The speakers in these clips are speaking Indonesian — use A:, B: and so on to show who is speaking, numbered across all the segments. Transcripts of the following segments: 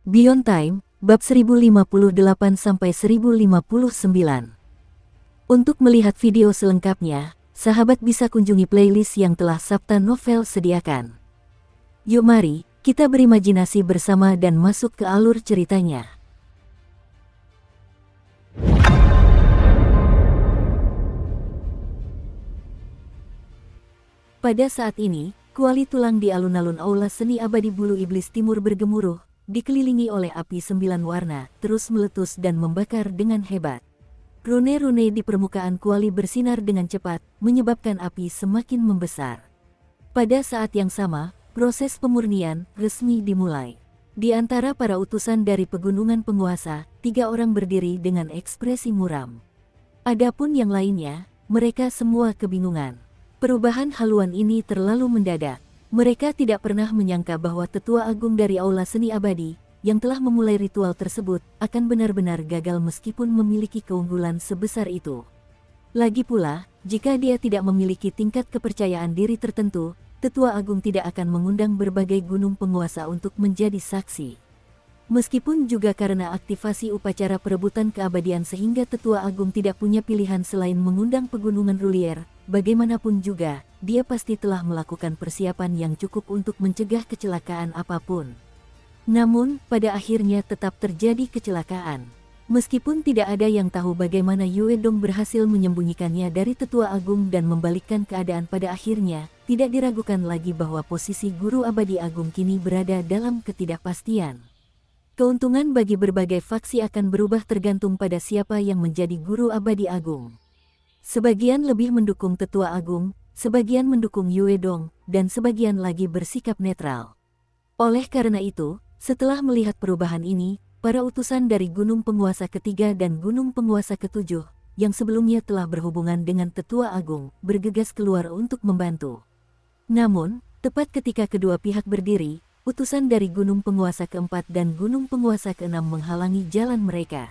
A: Beyond Time, bab 1058-1059. Untuk melihat video selengkapnya, sahabat bisa kunjungi playlist yang telah Sabta Novel sediakan. Yuk mari, kita berimajinasi bersama dan masuk ke alur ceritanya. Pada saat ini, kuali tulang di alun-alun Aula Seni Abadi Bulu Iblis Timur bergemuruh, dikelilingi oleh api 9 warna, terus meletus dan membakar dengan hebat. Rune-rune di permukaan kuali bersinar dengan cepat, menyebabkan api semakin membesar. Pada saat yang sama, proses pemurnian resmi dimulai. Di antara para utusan dari pegunungan penguasa, 3 orang berdiri dengan ekspresi muram. Adapun yang lainnya, mereka semua kebingungan. Perubahan haluan ini terlalu mendadak. Mereka tidak pernah menyangka bahwa tetua agung dari Aula Seni Abadi, yang telah memulai ritual tersebut, akan benar-benar gagal meskipun memiliki keunggulan sebesar itu. Lagi pula, jika dia tidak memiliki tingkat kepercayaan diri tertentu, tetua agung tidak akan mengundang berbagai gunung penguasa untuk menjadi saksi. Meskipun juga karena aktivasi upacara perebutan keabadian sehingga tetua agung tidak punya pilihan selain mengundang pegunungan Rulier, bagaimanapun juga, dia pasti telah melakukan persiapan yang cukup untuk mencegah kecelakaan apapun. Namun, pada akhirnya tetap terjadi kecelakaan. Meskipun tidak ada yang tahu bagaimana Yue Dong berhasil menyembunyikannya dari tetua agung dan membalikkan keadaan pada akhirnya, tidak diragukan lagi bahwa posisi guru abadi agung kini berada dalam ketidakpastian. Keuntungan bagi berbagai faksi akan berubah tergantung pada siapa yang menjadi guru abadi agung. Sebagian lebih mendukung tetua agung, sebagian mendukung Yue Dong, dan sebagian lagi bersikap netral. Oleh karena itu, setelah melihat perubahan ini, para utusan dari Gunung Penguasa Ketiga dan Gunung Penguasa Ketujuh, yang sebelumnya telah berhubungan dengan tetua agung, bergegas keluar untuk membantu. Namun, tepat ketika kedua pihak berdiri, utusan dari Gunung Penguasa Keempat dan Gunung Penguasa Keenam menghalangi jalan mereka.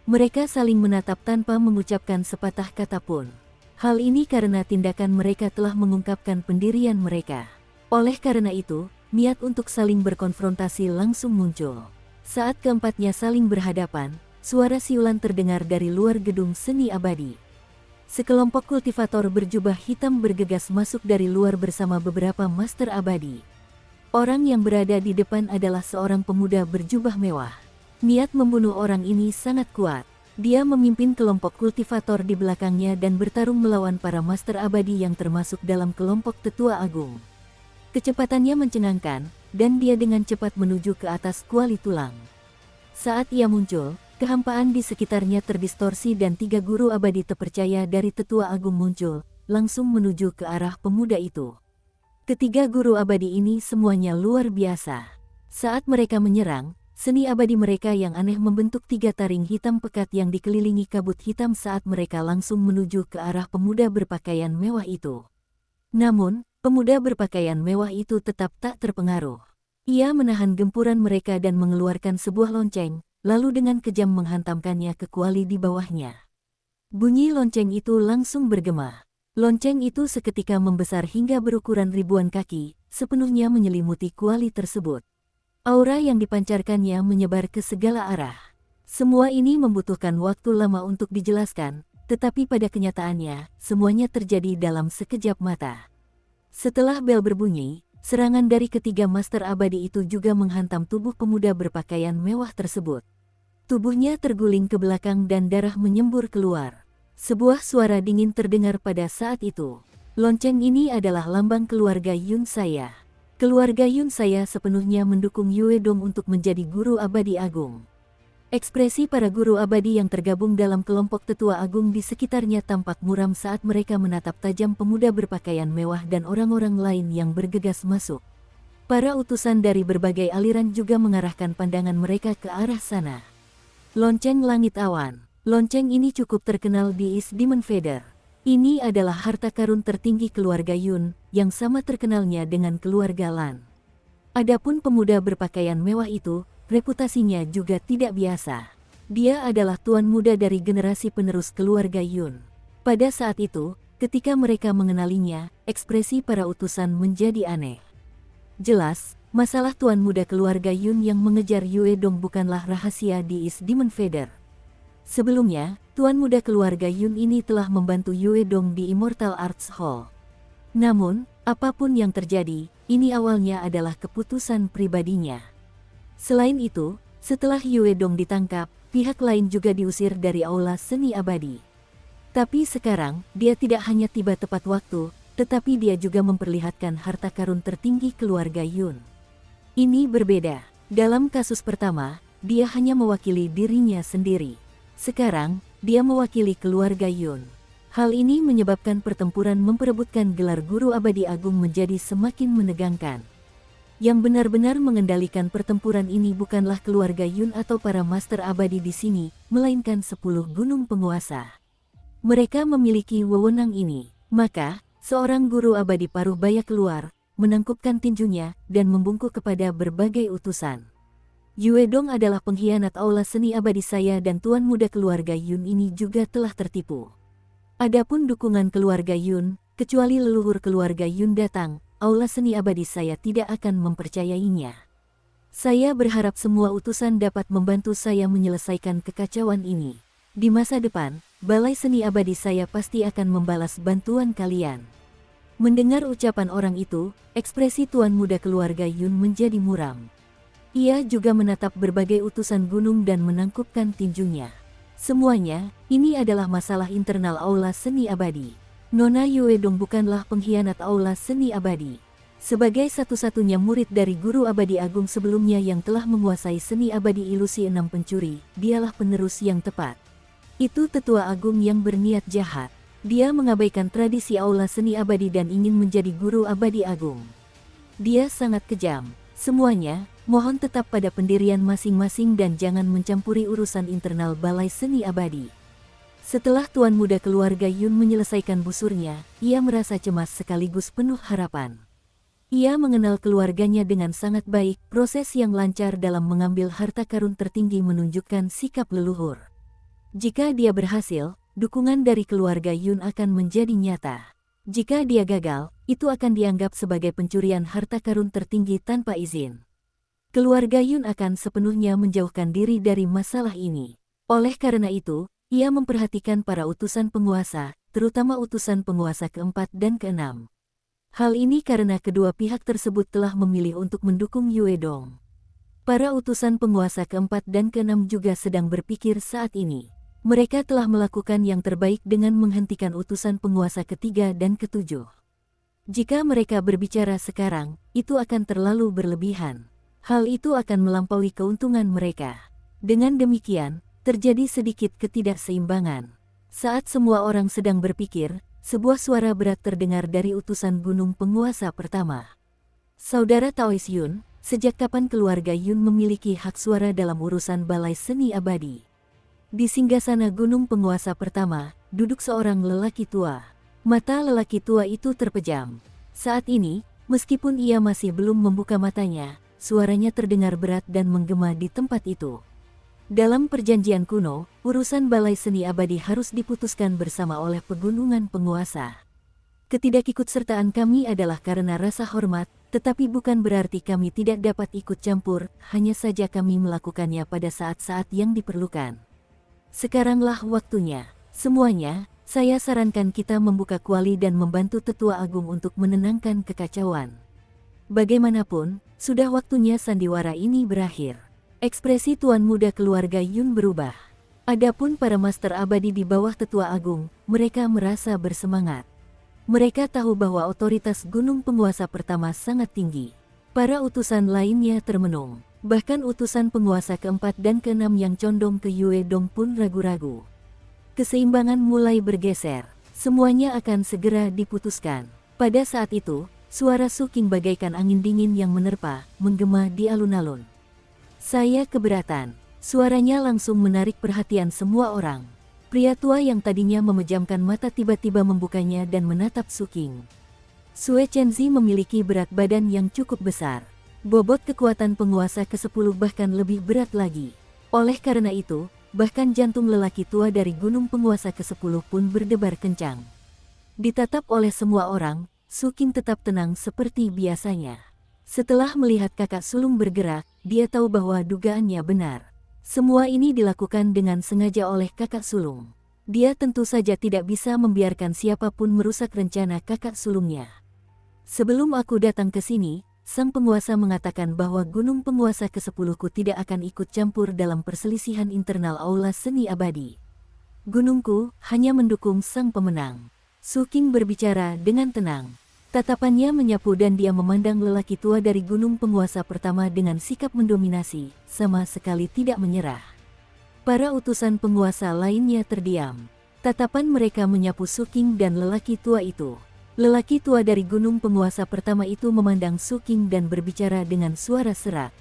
A: Mereka saling menatap tanpa mengucapkan sepatah kata pun. Hal ini karena tindakan mereka telah mengungkapkan pendirian mereka. Oleh karena itu, niat untuk saling berkonfrontasi langsung muncul. Saat keempatnya saling berhadapan, suara siulan terdengar dari luar gedung seni abadi. Sekelompok kultivator berjubah hitam bergegas masuk dari luar bersama beberapa master abadi. Orang yang berada di depan adalah seorang pemuda berjubah mewah. Niat membunuh orang ini sangat kuat. Dia memimpin kelompok kultivator di belakangnya dan bertarung melawan para master abadi yang termasuk dalam kelompok tetua agung. Kecepatannya mencengangkan, dan dia dengan cepat menuju ke atas kuali tulang. Saat ia muncul, kehampaan di sekitarnya terdistorsi dan 3 guru abadi terpercaya dari tetua agung muncul, langsung menuju ke arah pemuda itu. Ketiga guru abadi ini semuanya luar biasa. Saat mereka menyerang, seni abadi mereka yang aneh membentuk 3 taring hitam pekat yang dikelilingi kabut hitam saat mereka langsung menuju ke arah pemuda berpakaian mewah itu. Namun, pemuda berpakaian mewah itu tetap tak terpengaruh. Ia menahan gempuran mereka dan mengeluarkan sebuah lonceng, lalu dengan kejam menghantamkannya ke kuali di bawahnya. Bunyi lonceng itu langsung bergema. Lonceng itu seketika membesar hingga berukuran ribuan kaki, sepenuhnya menyelimuti kuali tersebut. Aura yang dipancarkannya menyebar ke segala arah. Semua ini membutuhkan waktu lama untuk dijelaskan, tetapi pada kenyataannya, semuanya terjadi dalam sekejap mata. Setelah bel berbunyi, serangan dari ketiga master abadi itu juga menghantam tubuh pemuda berpakaian mewah tersebut. Tubuhnya terguling ke belakang dan darah menyembur keluar. Sebuah suara dingin terdengar pada saat itu. Lonceng ini adalah lambang keluarga Yun Saya. Keluarga Yun Saya sepenuhnya mendukung Yue Dong untuk menjadi guru abadi agung. Ekspresi para guru abadi yang tergabung dalam kelompok tetua agung di sekitarnya tampak muram saat mereka menatap tajam pemuda berpakaian mewah dan orang-orang lain yang bergegas masuk. Para utusan dari berbagai aliran juga mengarahkan pandangan mereka ke arah sana. Lonceng Langit Awan. Lonceng ini cukup terkenal di East Demon Feather. Ini adalah harta karun tertinggi keluarga Yun, yang sama terkenalnya dengan keluarga Lan. Adapun pemuda berpakaian mewah itu, reputasinya juga tidak biasa. Dia adalah tuan muda dari generasi penerus keluarga Yun. Pada saat itu, ketika mereka mengenalinya, ekspresi para utusan menjadi aneh. Jelas, masalah tuan muda keluarga Yun yang mengejar Yue Dong bukanlah rahasia di East Demon Feather. Sebelumnya, tuan muda keluarga Yun ini telah membantu Yue Dong di Immortal Arts Hall. Namun, apapun yang terjadi, ini awalnya adalah keputusan pribadinya. Selain itu, setelah Yue Dong ditangkap, pihak lain juga diusir dari Aula Seni Abadi. Tapi sekarang, dia tidak hanya tiba tepat waktu, tetapi dia juga memperlihatkan harta karun tertinggi keluarga Yun. Ini berbeda. Dalam kasus pertama, dia hanya mewakili dirinya sendiri. Sekarang, dia mewakili keluarga Yun. Hal ini menyebabkan pertempuran memperebutkan gelar Guru Abadi Agung menjadi semakin menegangkan. Yang benar-benar mengendalikan pertempuran ini bukanlah keluarga Yun atau para master abadi di sini, melainkan 10 gunung penguasa. Mereka memiliki wewenang ini. Maka, seorang guru abadi paruh baya keluar, menangkupkan tinjunya, dan membungkuk kepada berbagai utusan. Yue Dong adalah pengkhianat Aula Seni Abadi saya dan tuan muda keluarga Yun ini juga telah tertipu. Adapun dukungan keluarga Yun, kecuali leluhur keluarga Yun datang, Aula Seni Abadi saya tidak akan mempercayainya. Saya berharap semua utusan dapat membantu saya menyelesaikan kekacauan ini. Di masa depan, Balai Seni Abadi saya pasti akan membalas bantuan kalian. Mendengar ucapan orang itu, ekspresi tuan muda keluarga Yun menjadi muram. Ia juga menatap berbagai utusan gunung dan menangkupkan tinjunya. Semuanya, ini adalah masalah internal Aula Seni Abadi. Nona Yue Dong bukanlah pengkhianat Aula Seni Abadi. Sebagai satu-satunya murid dari Guru Abadi Agung sebelumnya yang telah menguasai seni abadi ilusi 6 pencuri, dialah penerus yang tepat. Itu tetua agung yang berniat jahat. Dia mengabaikan tradisi Aula Seni Abadi dan ingin menjadi Guru Abadi Agung. Dia sangat kejam. Semuanya, mohon tetap pada pendirian masing-masing dan jangan mencampuri urusan internal Balai Seni Abadi. Setelah tuan muda keluarga Yun menyelesaikan busurnya, ia merasa cemas sekaligus penuh harapan. Ia mengenal keluarganya dengan sangat baik, proses yang lancar dalam mengambil harta karun tertinggi menunjukkan sikap leluhur. Jika dia berhasil, dukungan dari keluarga Yun akan menjadi nyata. Jika dia gagal, itu akan dianggap sebagai pencurian harta karun tertinggi tanpa izin. Keluarga Yun akan sepenuhnya menjauhkan diri dari masalah ini. Oleh karena itu, ia memperhatikan para utusan penguasa, terutama utusan penguasa keempat dan keenam. Hal ini karena kedua pihak tersebut telah memilih untuk mendukung Yue Dong. Para utusan penguasa keempat dan keenam juga sedang berpikir saat ini. Mereka telah melakukan yang terbaik dengan menghentikan utusan penguasa ketiga dan ketujuh. Jika mereka berbicara sekarang, itu akan terlalu berlebihan. Hal itu akan melampaui keuntungan mereka. Dengan demikian, terjadi sedikit ketidakseimbangan. Saat semua orang sedang berpikir, sebuah suara berat terdengar dari utusan gunung penguasa pertama. Saudara Taois Yun, sejak kapan keluarga Yun memiliki hak suara dalam urusan Balai Seni Abadi? Di singgasana gunung penguasa pertama, duduk seorang lelaki tua. Mata lelaki tua itu terpejam. Saat ini, meskipun ia masih belum membuka matanya, suaranya terdengar berat dan menggema di tempat itu. Dalam perjanjian kuno, urusan Balai Seni Abadi harus diputuskan bersama oleh pegunungan penguasa. Ketidakikutsertaan kami adalah karena rasa hormat, tetapi bukan berarti kami tidak dapat ikut campur, hanya saja kami melakukannya pada saat-saat yang diperlukan. Sekaranglah waktunya. Semuanya, saya sarankan kita membuka kuali dan membantu Tetua Agung untuk menenangkan kekacauan. Bagaimanapun, sudah waktunya sandiwara ini berakhir. Ekspresi tuan muda keluarga Yun berubah. Adapun para master abadi di bawah Tetua Agung, mereka merasa bersemangat. Mereka tahu bahwa otoritas gunung penguasa pertama sangat tinggi. Para utusan lainnya termenung. Bahkan utusan penguasa keempat dan keenam yang condong ke Yue Dong pun ragu-ragu. Keseimbangan mulai bergeser. Semuanya akan segera diputuskan. Pada saat itu, suara Su Qing bagaikan angin dingin yang menerpa, menggema di alun-alun. Saya keberatan. Suaranya langsung menarik perhatian semua orang. Pria tua yang tadinya memejamkan mata tiba-tiba membukanya dan menatap Su Qing. Sue Chenzi memiliki berat badan yang cukup besar. Bobot kekuatan penguasa ke-10 bahkan lebih berat lagi. Oleh karena itu, bahkan jantung lelaki tua dari gunung penguasa ke-10 pun berdebar kencang. Ditatap oleh semua orang, Su Qing tetap tenang seperti biasanya. Setelah melihat kakak sulung bergerak, dia tahu bahwa dugaannya benar. Semua ini dilakukan dengan sengaja oleh kakak sulung. Dia tentu saja tidak bisa membiarkan siapapun merusak rencana kakak sulungnya. Sebelum aku datang ke sini, sang penguasa mengatakan bahwa gunung penguasa ke-10ku tidak akan ikut campur dalam perselisihan internal Aula Seni Abadi. Gunungku hanya mendukung sang pemenang. Su King berbicara dengan tenang. Tatapannya menyapu dan dia memandang lelaki tua dari gunung penguasa pertama dengan sikap mendominasi, sama sekali tidak menyerah. Para utusan penguasa lainnya terdiam. Tatapan mereka menyapu Su King dan lelaki tua itu. Lelaki tua dari gunung penguasa pertama itu memandang Su King dan berbicara dengan suara serak.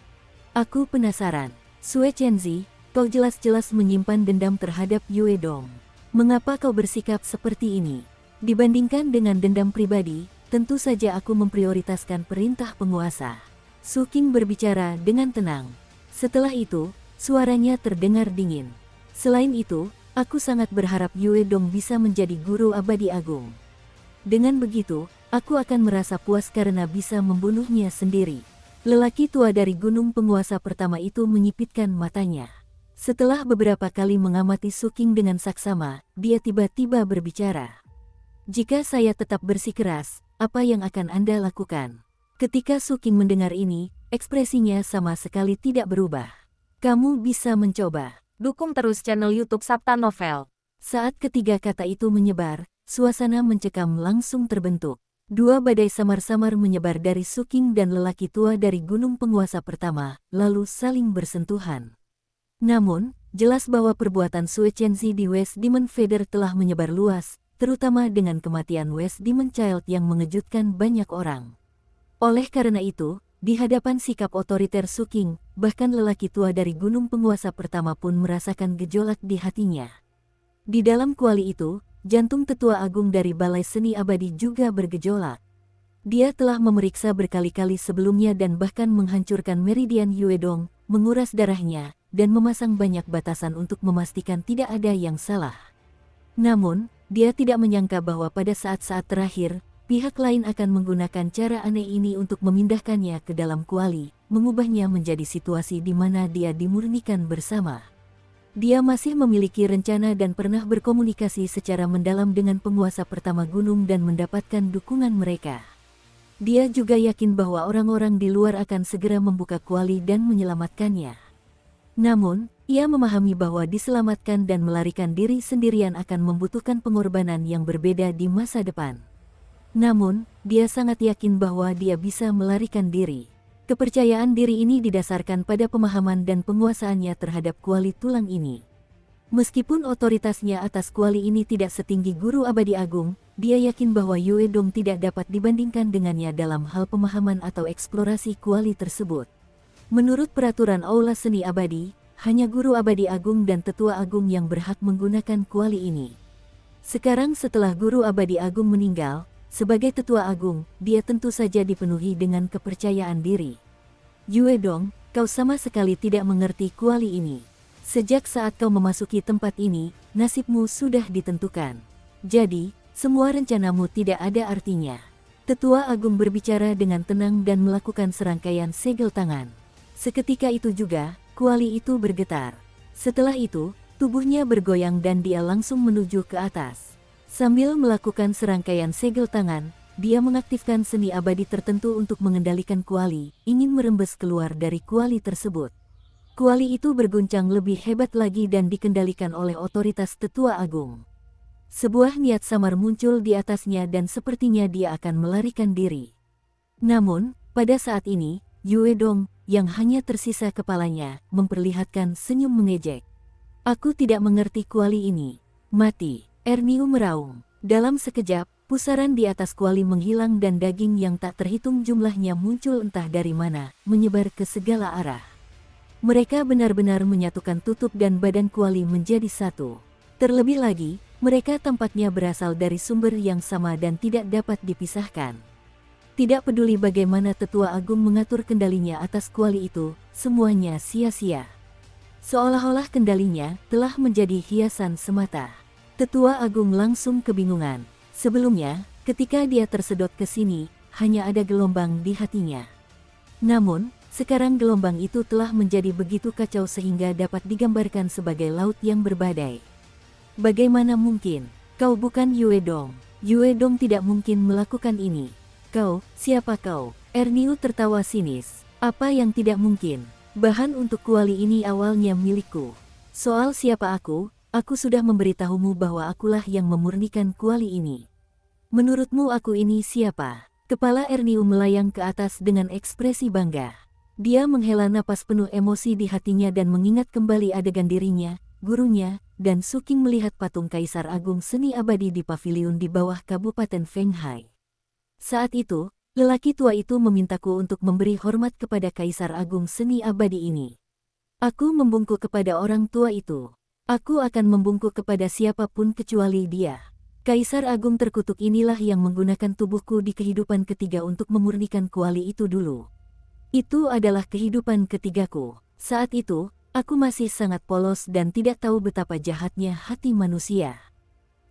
A: Aku penasaran, Sue Chenzi, kau jelas-jelas menyimpan dendam terhadap Yue Dong. Mengapa kau bersikap seperti ini? Dibandingkan dengan dendam pribadi, tentu saja aku memprioritaskan perintah penguasa. Su King berbicara dengan tenang. Setelah itu, suaranya terdengar dingin. Selain itu, aku sangat berharap Yue Dong bisa menjadi guru abadi agung. Dengan begitu, aku akan merasa puas karena bisa membunuhnya sendiri. Lelaki tua dari gunung penguasa pertama itu menyipitkan matanya. Setelah beberapa kali mengamati Su King dengan saksama, dia tiba-tiba berbicara. Jika saya tetap bersikeras, apa yang akan Anda lakukan? Ketika Su King mendengar ini, ekspresinya sama sekali tidak berubah. Kamu bisa mencoba.
B: Dukung terus channel YouTube Sabta Novel.
A: Saat ketiga kata itu menyebar, suasana mencekam langsung terbentuk. Dua badai samar-samar menyebar dari Su King dan lelaki tua dari gunung penguasa pertama, lalu saling bersentuhan. Namun, jelas bahwa perbuatan Sue Chenzi di West Demon Feather telah menyebar luas, terutama dengan kematian West Demon Child yang mengejutkan banyak orang. Oleh karena itu, di hadapan sikap otoriter Su King, bahkan lelaki tua dari gunung penguasa pertama pun merasakan gejolak di hatinya. Di dalam kuali itu, jantung tetua agung dari Balai Seni Abadi juga bergejolak. Dia telah memeriksa berkali-kali sebelumnya dan bahkan menghancurkan meridian Yue Dong, menguras darahnya, dan memasang banyak batasan untuk memastikan tidak ada yang salah. Namun, dia tidak menyangka bahwa pada saat-saat terakhir, pihak lain akan menggunakan cara aneh ini untuk memindahkannya ke dalam kuali, mengubahnya menjadi situasi di mana dia dimurnikan bersama. Dia masih memiliki rencana dan pernah berkomunikasi secara mendalam dengan penguasa pertama gunung dan mendapatkan dukungan mereka. Dia juga yakin bahwa orang-orang di luar akan segera membuka kuali dan menyelamatkannya. Namun, ia memahami bahwa diselamatkan dan melarikan diri sendirian akan membutuhkan pengorbanan yang berbeda di masa depan. Namun, dia sangat yakin bahwa dia bisa melarikan diri. Kepercayaan diri ini didasarkan pada pemahaman dan penguasaannya terhadap kuali tulang ini. Meskipun otoritasnya atas kuali ini tidak setinggi guru abadi agung, dia yakin bahwa Yue Dong tidak dapat dibandingkan dengannya dalam hal pemahaman atau eksplorasi kuali tersebut. Menurut peraturan Aula Seni Abadi, hanya guru abadi agung dan tetua agung yang berhak menggunakan kuali ini. Sekarang setelah guru abadi agung meninggal, sebagai tetua agung, dia tentu saja dipenuhi dengan kepercayaan diri. Yue Dong, kau sama sekali tidak mengerti kuali ini. Sejak saat kau memasuki tempat ini, nasibmu sudah ditentukan. Jadi, semua rencanamu tidak ada artinya. Tetua agung berbicara dengan tenang dan melakukan serangkaian segel tangan. Seketika itu juga, kuali itu bergetar. Setelah itu, tubuhnya bergoyang dan dia langsung menuju ke atas. Sambil melakukan serangkaian segel tangan, dia mengaktifkan seni abadi tertentu untuk mengendalikan kuali, ingin merembes keluar dari kuali tersebut. Kuali itu berguncang lebih hebat lagi dan dikendalikan oleh otoritas tetua agung. Sebuah niat samar muncul di atasnya dan sepertinya dia akan melarikan diri. Namun, pada saat ini, Yue Dong, yang hanya tersisa kepalanya, memperlihatkan senyum mengejek. Aku tidak mengerti kuali ini. Mati. Erniu meraung. Dalam sekejap, pusaran di atas kuali menghilang dan daging yang tak terhitung jumlahnya muncul entah dari mana, menyebar ke segala arah. Mereka benar-benar menyatukan tutup dan badan kuali menjadi satu. Terlebih lagi, mereka tampaknya berasal dari sumber yang sama dan tidak dapat dipisahkan. Tidak peduli bagaimana tetua agung mengatur kendalinya atas kuali itu, semuanya sia-sia. Seolah-olah kendalinya telah menjadi hiasan semata. Tetua agung langsung kebingungan. Sebelumnya, ketika dia tersedot ke sini, hanya ada gelombang di hatinya. Namun, sekarang gelombang itu telah menjadi begitu kacau sehingga dapat digambarkan sebagai laut yang berbadai. Bagaimana mungkin? Kau bukan Yue Dong. Yue Dong tidak mungkin melakukan ini. Kau, siapa kau? Erniu tertawa sinis. Apa yang tidak mungkin? Bahan untuk kuali ini awalnya milikku. Soal siapa aku sudah memberitahumu bahwa akulah yang memurnikan kuali ini. Menurutmu aku ini siapa? Kepala Erniu melayang ke atas dengan ekspresi bangga. Dia menghela napas penuh emosi di hatinya dan mengingat kembali adegan dirinya, gurunya, dan Suking melihat patung Kaisar Agung Seni Abadi di paviliun di bawah Kabupaten Fenghai. Saat itu, lelaki tua itu memintaku untuk memberi hormat kepada Kaisar Agung Seni Abadi ini. Aku membungkuk kepada orang tua itu. Aku akan membungkuk kepada siapapun kecuali dia. Kaisar Agung terkutuk inilah yang menggunakan tubuhku di kehidupan ketiga untuk memurnikan kuali itu dulu. Itu adalah kehidupan ketigaku. Saat itu, aku masih sangat polos dan tidak tahu betapa jahatnya hati manusia.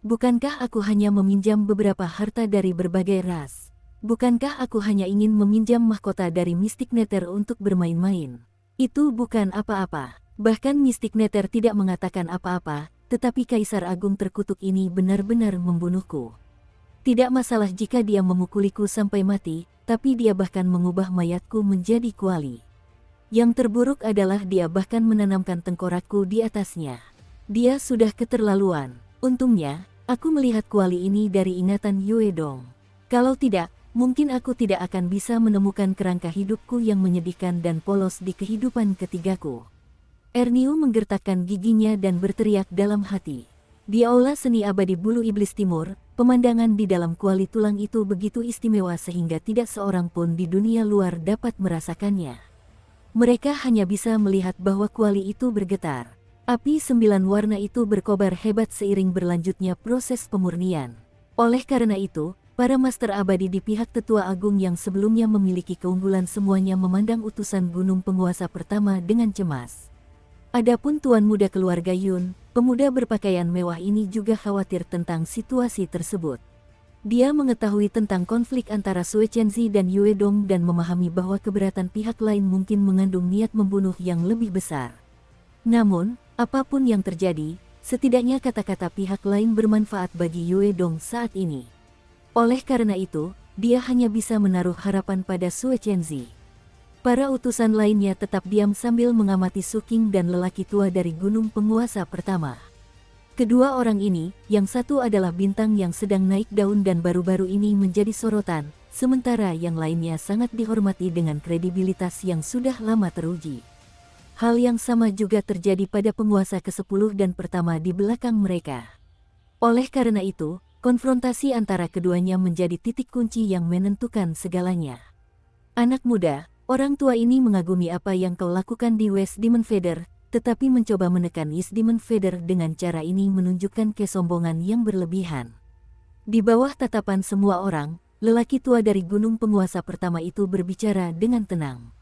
A: Bukankah aku hanya meminjam beberapa harta dari berbagai ras? Bukankah aku hanya ingin meminjam mahkota dari Mystic Nether untuk bermain-main? Itu bukan apa-apa. Bahkan Mystic Nether tidak mengatakan apa-apa. Tetapi Kaisar Agung terkutuk ini benar-benar membunuhku. Tidak masalah jika dia memukuliku sampai mati, tapi dia bahkan mengubah mayatku menjadi kuali. Yang terburuk adalah dia bahkan menanamkan tengkorakku di atasnya. Dia sudah keterlaluan. Untungnya, aku melihat kuali ini dari ingatan Yue Dong. Kalau tidak, mungkin aku tidak akan bisa menemukan kerangka hidupku yang menyedihkan dan polos di kehidupan ketigaku. Erniu menggertakkan giginya dan berteriak dalam hati. Di Aula Seni Abadi Bulu Iblis Timur, pemandangan di dalam kuali tulang itu begitu istimewa sehingga tidak seorang pun di dunia luar dapat merasakannya. Mereka hanya bisa melihat bahwa kuali itu bergetar. Api 9 warna itu berkobar hebat seiring berlanjutnya proses pemurnian. Oleh karena itu, para master abadi di pihak Tetua Agung yang sebelumnya memiliki keunggulan semuanya memandang utusan gunung penguasa pertama dengan cemas. Adapun tuan muda keluarga Yun, pemuda berpakaian mewah ini juga khawatir tentang situasi tersebut. Dia mengetahui tentang konflik antara Sui Chenzi dan Yue Dong dan memahami bahwa keberatan pihak lain mungkin mengandung niat membunuh yang lebih besar. Namun, apapun yang terjadi, setidaknya kata-kata pihak lain bermanfaat bagi Yue Dong saat ini. Oleh karena itu, dia hanya bisa menaruh harapan pada Sui Chenzi. Para utusan lainnya tetap diam sambil mengamati Suking dan lelaki tua dari gunung penguasa pertama. Kedua orang ini, yang satu adalah bintang yang sedang naik daun dan baru-baru ini menjadi sorotan, sementara yang lainnya sangat dihormati dengan kredibilitas yang sudah lama teruji. Hal yang sama juga terjadi pada penguasa ke-10 dan pertama di belakang mereka. Oleh karena itu, konfrontasi antara keduanya menjadi titik kunci yang menentukan segalanya. Anak muda, orang tua ini mengagumi apa yang kau lakukan di West Demon Feather, tetapi mencoba menekan East Demon Feather dengan cara ini menunjukkan kesombongan yang berlebihan. Di bawah tatapan semua orang, lelaki tua dari gunung penguasa pertama itu berbicara dengan tenang.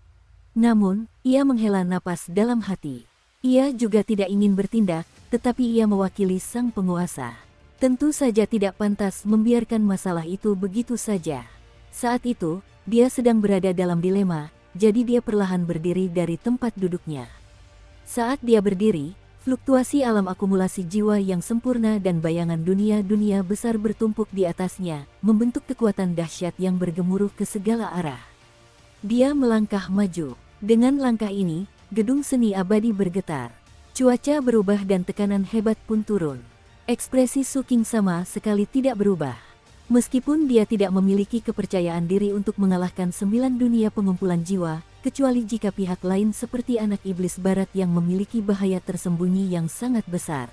A: Namun, ia menghela napas dalam hati. Ia juga tidak ingin bertindak, tetapi ia mewakili sang penguasa. Tentu saja tidak pantas membiarkan masalah itu begitu saja. Saat itu, dia sedang berada dalam dilema, jadi dia perlahan berdiri dari tempat duduknya. Saat dia berdiri, fluktuasi alam akumulasi jiwa yang sempurna dan bayangan dunia-dunia besar bertumpuk di atasnya, membentuk kekuatan dahsyat yang bergemuruh ke segala arah. Dia melangkah maju. Dengan langkah ini, gedung seni abadi bergetar. Cuaca berubah dan tekanan hebat pun turun. Ekspresi Suking sama sekali tidak berubah. Meskipun dia tidak memiliki kepercayaan diri untuk mengalahkan 9 dunia pengumpulan jiwa, kecuali jika pihak lain seperti anak iblis barat yang memiliki bahaya tersembunyi yang sangat besar.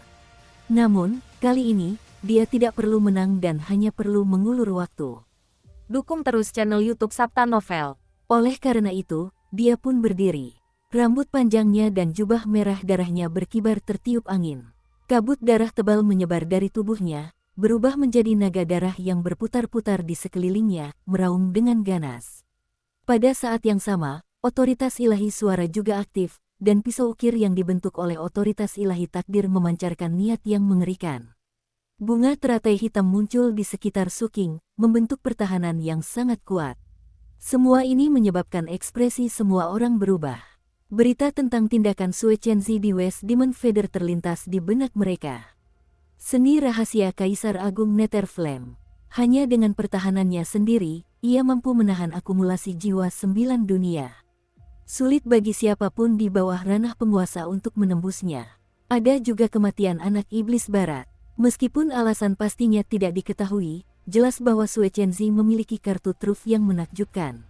A: Namun, kali ini, dia tidak perlu menang dan hanya perlu mengulur waktu.
B: Dukung terus channel YouTube Sabta Novel.
A: Oleh karena itu, dia pun berdiri. Rambut panjangnya dan jubah merah darahnya berkibar tertiup angin. Kabut darah tebal menyebar dari tubuhnya, berubah menjadi naga darah yang berputar-putar di sekelilingnya, meraung dengan ganas. Pada saat yang sama, otoritas ilahi suara juga aktif, dan pisau ukir yang dibentuk oleh otoritas ilahi takdir memancarkan niat yang mengerikan. Bunga teratai hitam muncul di sekitar Suking, membentuk pertahanan yang sangat kuat. Semua ini menyebabkan ekspresi semua orang berubah. Berita tentang tindakan Sue Chenzi di West Demon Feather terlintas di benak mereka. Seni rahasia Kaisar Agung Netherflame. Hanya dengan pertahanannya sendiri, ia mampu menahan akumulasi jiwa 9 dunia. Sulit bagi siapapun di bawah ranah penguasa untuk menembusnya. Ada juga kematian anak iblis barat. Meskipun alasan pastinya tidak diketahui, jelas bahwa Sue Chenzi memiliki kartu truf yang menakjubkan.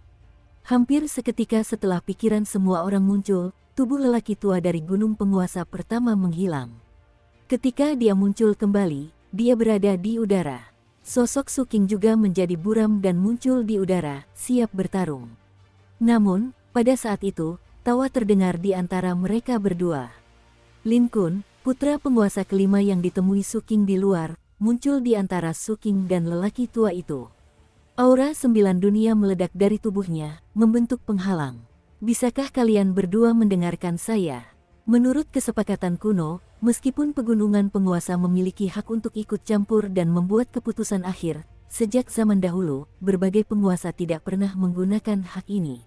A: Hampir seketika setelah pikiran semua orang muncul, tubuh lelaki tua dari gunung penguasa pertama menghilang. Ketika dia muncul kembali, dia berada di udara. Sosok Su King juga menjadi buram dan muncul di udara, siap bertarung. Namun, pada saat itu, tawa terdengar di antara mereka berdua. Lin Kun, putra penguasa kelima yang ditemui Su King di luar, muncul di antara Su King dan lelaki tua itu. Aura 9 dunia meledak dari tubuhnya, membentuk penghalang. Bisakah kalian berdua mendengarkan saya? Menurut kesepakatan kuno, meskipun pegunungan penguasa memiliki hak untuk ikut campur dan membuat keputusan akhir, sejak zaman dahulu, berbagai penguasa tidak pernah menggunakan hak ini.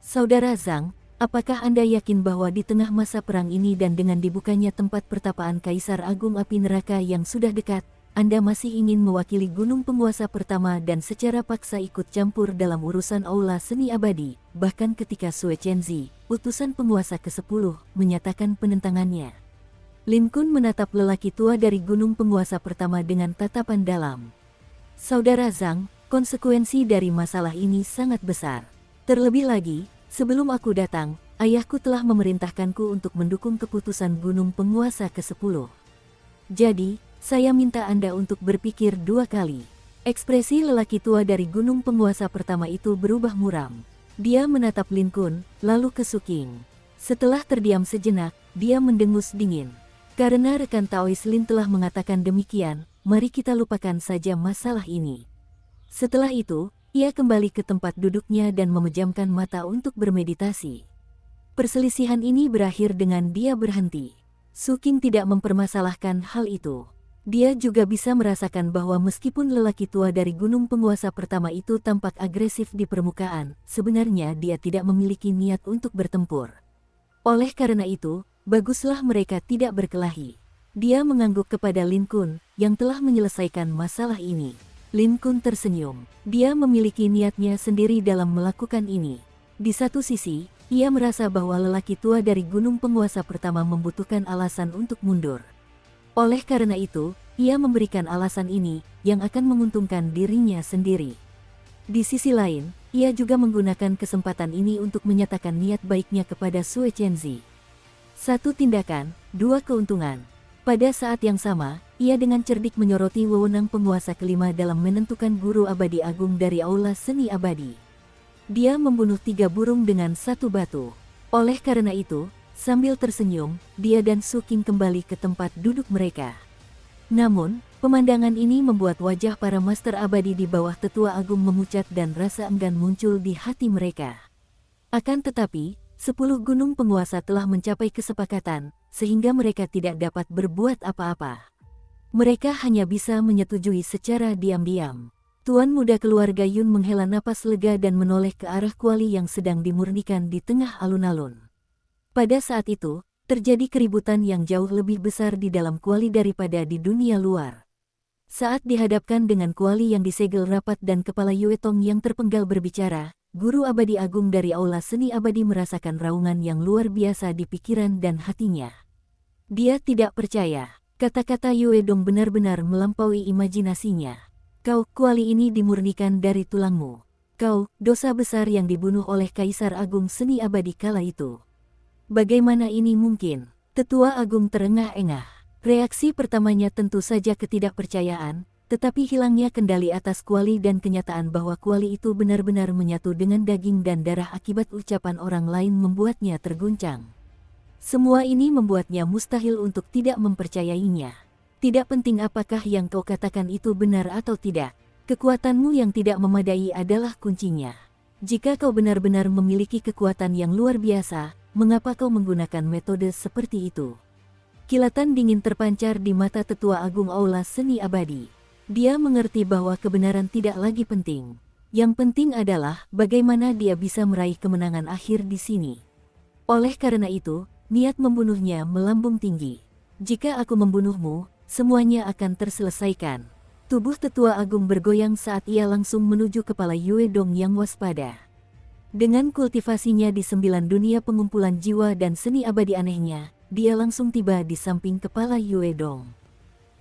A: Saudara Zhang, apakah Anda yakin bahwa di tengah masa perang ini dan dengan dibukanya tempat pertapaan Kaisar Agung Api Neraka yang sudah dekat, Anda masih ingin mewakili gunung penguasa pertama dan secara paksa ikut campur dalam urusan Aula Seni Abadi, bahkan ketika Sue Chenzi, utusan penguasa ke-10, menyatakan penentangannya. Lin Kun menatap lelaki tua dari gunung penguasa pertama dengan tatapan dalam. Saudara Zhang, konsekuensi dari masalah ini sangat besar. Terlebih lagi, sebelum aku datang, ayahku telah memerintahkanku untuk mendukung keputusan gunung penguasa ke-10. Jadi, saya minta Anda untuk berpikir 2 kali. Ekspresi lelaki tua dari gunung penguasa pertama itu berubah muram. Dia menatap Lin Kun, lalu ke Su King. Setelah terdiam sejenak, dia mendengus dingin. Karena rekan Taois Lin telah mengatakan demikian, mari kita lupakan saja masalah ini. Setelah itu, ia kembali ke tempat duduknya dan memejamkan mata untuk bermeditasi. Perselisihan ini berakhir dengan dia berhenti. Su King tidak mempermasalahkan hal itu. Dia juga bisa merasakan bahwa meskipun lelaki tua dari gunung penguasa pertama itu tampak agresif di permukaan, sebenarnya dia tidak memiliki niat untuk bertempur. Oleh karena itu, baguslah mereka tidak berkelahi. Dia mengangguk kepada Lin Kun, yang telah menyelesaikan masalah ini. Lin Kun tersenyum. Dia memiliki niatnya sendiri dalam melakukan ini. Di satu sisi, ia merasa bahwa lelaki tua dari gunung penguasa pertama membutuhkan alasan untuk mundur. Oleh karena itu, ia memberikan alasan ini, yang akan menguntungkan dirinya sendiri. Di sisi lain, ia juga menggunakan kesempatan ini untuk menyatakan niat baiknya kepada Sue Chenzi. 1 tindakan, 2 keuntungan. Pada saat yang sama, ia dengan cerdik menyoroti wewenang penguasa kelima dalam menentukan guru abadi agung dari Aula Seni Abadi. Dia membunuh 3 burung dengan 1 batu. Oleh karena itu, sambil tersenyum, dia dan Su King kembali ke tempat duduk mereka. Namun, pemandangan ini membuat wajah para master abadi di bawah tetua agung memucat dan rasa enggan muncul di hati mereka. Akan tetapi, 10 gunung penguasa telah mencapai kesepakatan, sehingga mereka tidak dapat berbuat apa-apa. Mereka hanya bisa menyetujui secara diam-diam. Tuan muda keluarga Yun menghela napas lega dan menoleh ke arah kuali yang sedang dimurnikan di tengah alun-alun. Pada saat itu, terjadi keributan yang jauh lebih besar di dalam kuali daripada di dunia luar. Saat dihadapkan dengan kuali yang disegel rapat dan kepala Yue Tong yang terpenggal berbicara, guru abadi agung dari Aula Seni Abadi merasakan raungan yang luar biasa di pikiran dan hatinya. Dia tidak percaya, kata-kata Yue Dong benar-benar melampaui imajinasinya. Kau, kuali ini dimurnikan dari tulangmu. Kau, dosa besar yang dibunuh oleh Kaisar Agung Seni Abadi kala itu. Bagaimana ini mungkin? Tetua Agung terengah-engah. Reaksi pertamanya tentu saja ketidakpercayaan, tetapi hilangnya kendali atas kuali dan kenyataan bahwa kuali itu benar-benar menyatu dengan daging dan darah akibat ucapan orang lain membuatnya terguncang. Semua ini membuatnya mustahil untuk tidak mempercayainya. Tidak penting apakah yang kau katakan itu benar atau tidak. Kekuatanmu yang tidak memadai adalah kuncinya. Jika kau benar-benar memiliki kekuatan yang luar biasa, mengapa kau menggunakan metode seperti itu? Kilatan dingin terpancar di mata tetua agung Aula Seni Abadi. Dia mengerti bahwa kebenaran tidak lagi penting. Yang penting adalah bagaimana dia bisa meraih kemenangan akhir di sini. Oleh karena itu, niat membunuhnya melambung tinggi. Jika aku membunuhmu, semuanya akan terselesaikan. Tubuh tetua agung bergoyang saat ia langsung menuju kepala Yue Dong yang waspada. Dengan kultivasinya di 9 dunia pengumpulan jiwa dan seni abadi anehnya, dia langsung tiba di samping kepala Yue Dong.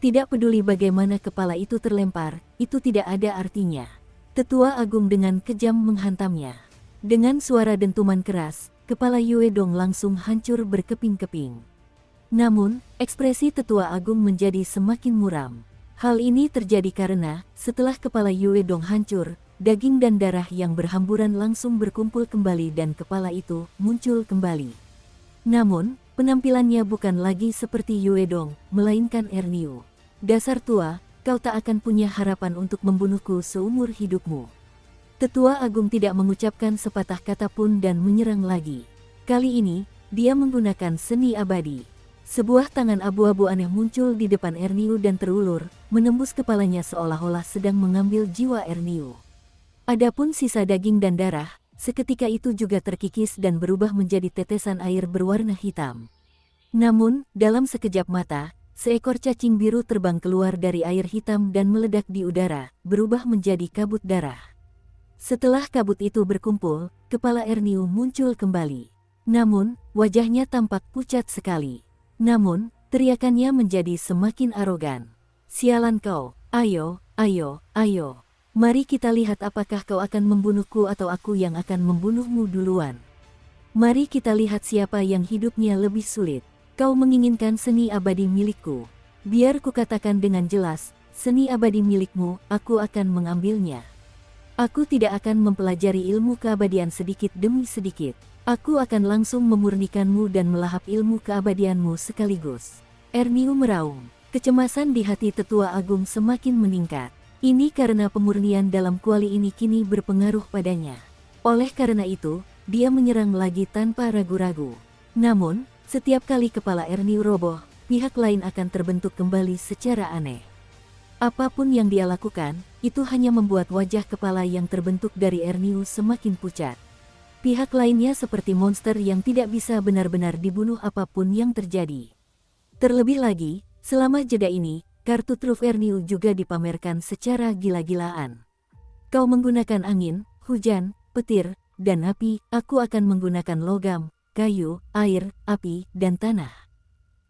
A: Tidak peduli bagaimana kepala itu terlempar, itu tidak ada artinya. Tetua agung dengan kejam menghantamnya. Dengan suara dentuman keras, kepala Yue Dong langsung hancur berkeping-keping. Namun, ekspresi tetua agung menjadi semakin muram. Hal ini terjadi karena, setelah kepala Yue Dong hancur, daging dan darah yang berhamburan langsung berkumpul kembali dan kepala itu muncul kembali. Namun, penampilannya bukan lagi seperti Yue Dong, melainkan Erniu. Dasar tua, kau tak akan punya harapan untuk membunuhku seumur hidupmu. Tetua agung tidak mengucapkan sepatah kata pun dan menyerang lagi. Kali ini, dia menggunakan seni abadi. Sebuah tangan abu-abu aneh muncul di depan Erniu dan terulur, menembus kepalanya seolah-olah sedang mengambil jiwa Erniu. Adapun sisa daging dan darah, seketika itu juga terkikis dan berubah menjadi tetesan air berwarna hitam. Namun, dalam sekejap mata, seekor cacing biru terbang keluar dari air hitam dan meledak di udara, berubah menjadi kabut darah. Setelah kabut itu berkumpul, kepala Erniu muncul kembali. Namun, wajahnya tampak pucat sekali. Namun, teriakannya menjadi semakin arogan. Sialan kau, ayo, ayo, ayo. Mari kita lihat apakah kau akan membunuhku atau aku yang akan membunuhmu duluan. Mari kita lihat siapa yang hidupnya lebih sulit. Kau menginginkan seni abadi milikku. Biar kukatakan dengan jelas, seni abadi milikmu, aku akan mengambilnya. Aku tidak akan mempelajari ilmu keabadian sedikit demi sedikit. Aku akan langsung memurnikanmu dan melahap ilmu keabadianmu sekaligus. Erniu meraung. Kecemasan di hati tetua agung semakin meningkat. Ini karena pemurnian dalam kuali ini kini berpengaruh padanya. Oleh karena itu, dia menyerang lagi tanpa ragu-ragu. Namun, setiap kali kepala Erniu roboh, pihak lain akan terbentuk kembali secara aneh. Apapun yang dia lakukan, itu hanya membuat wajah kepala yang terbentuk dari Erniu semakin pucat. Pihak lainnya seperti monster yang tidak bisa benar-benar dibunuh apapun yang terjadi. Terlebih lagi, selama jeda ini, kartu truf Erniu juga dipamerkan secara gila-gilaan. Kau menggunakan angin, hujan, petir, dan api, aku akan menggunakan logam, kayu, air, api, dan tanah.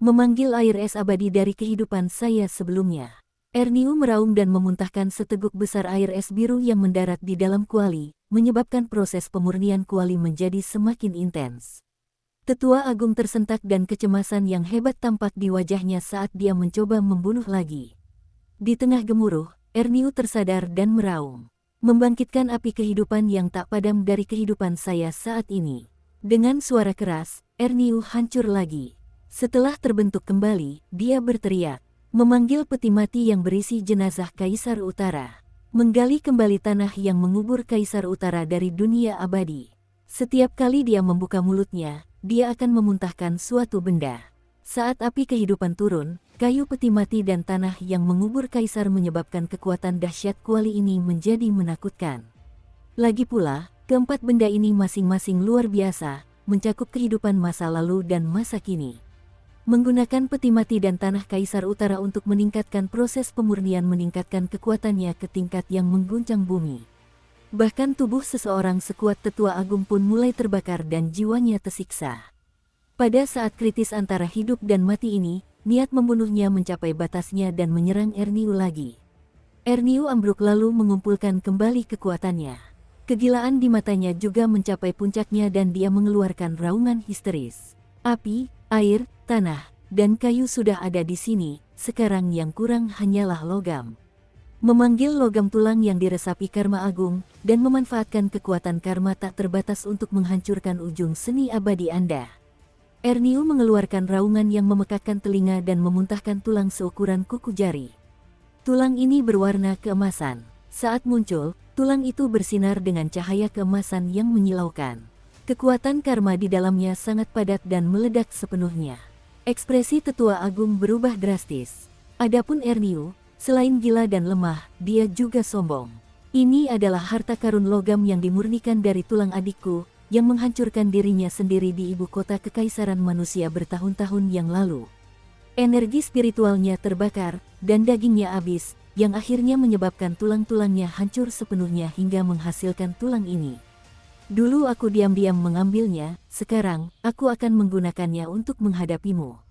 A: Memanggil air es abadi dari kehidupan saya sebelumnya. Erniu meraung dan memuntahkan seteguk besar air es biru yang mendarat di dalam kuali, menyebabkan proses pemurnian kuali menjadi semakin intens. Tetua agung tersentak dan kecemasan yang hebat tampak di wajahnya saat dia mencoba membunuh lagi. Di tengah gemuruh, Erniu tersadar dan meraung. Membangkitkan api kehidupan yang tak padam dari kehidupan saya saat ini. Dengan suara keras, Erniu hancur lagi. Setelah terbentuk kembali, dia berteriak, memanggil peti mati yang berisi jenazah Kaisar Utara. Menggali kembali tanah yang mengubur Kaisar Utara dari dunia abadi. Setiap kali dia membuka mulutnya, dia akan memuntahkan suatu benda. Saat api kehidupan turun, kayu peti mati dan tanah yang mengubur Kaisar menyebabkan kekuatan dahsyat kuali ini menjadi menakutkan. Lagi pula, keempat benda ini masing-masing luar biasa, mencakup kehidupan masa lalu dan masa kini. Menggunakan peti mati dan tanah Kaisar Utara untuk meningkatkan proses pemurnian meningkatkan kekuatannya ke tingkat yang mengguncang bumi. Bahkan tubuh seseorang sekuat tetua agung pun mulai terbakar dan jiwanya tersiksa. Pada saat kritis antara hidup dan mati ini, niat membunuhnya mencapai batasnya dan menyerang Erniu lagi. Erniu ambruk lalu mengumpulkan kembali kekuatannya. Kegilaan di matanya juga mencapai puncaknya dan dia mengeluarkan raungan histeris. Api, air, tanah, dan kayu sudah ada di sini, sekarang yang kurang hanyalah logam. Memanggil logam tulang yang diresapi karma agung, dan memanfaatkan kekuatan karma tak terbatas untuk menghancurkan ujung seni abadi Anda. Erniu mengeluarkan raungan yang memekakkan telinga dan memuntahkan tulang seukuran kuku jari. Tulang ini berwarna keemasan. Saat muncul, tulang itu bersinar dengan cahaya keemasan yang menyilaukan. Kekuatan karma di dalamnya sangat padat dan meledak sepenuhnya. Ekspresi tetua agung berubah drastis. Adapun Erniu, selain gila dan lemah, dia juga sombong. Ini adalah harta karun logam yang dimurnikan dari tulang adikku, yang menghancurkan dirinya sendiri di ibu kota kekaisaran manusia bertahun-tahun yang lalu. Energi spiritualnya terbakar, dan dagingnya habis, yang akhirnya menyebabkan tulang-tulangnya hancur sepenuhnya hingga menghasilkan tulang ini. Dulu aku diam-diam mengambilnya, sekarang aku akan menggunakannya untuk menghadapimu.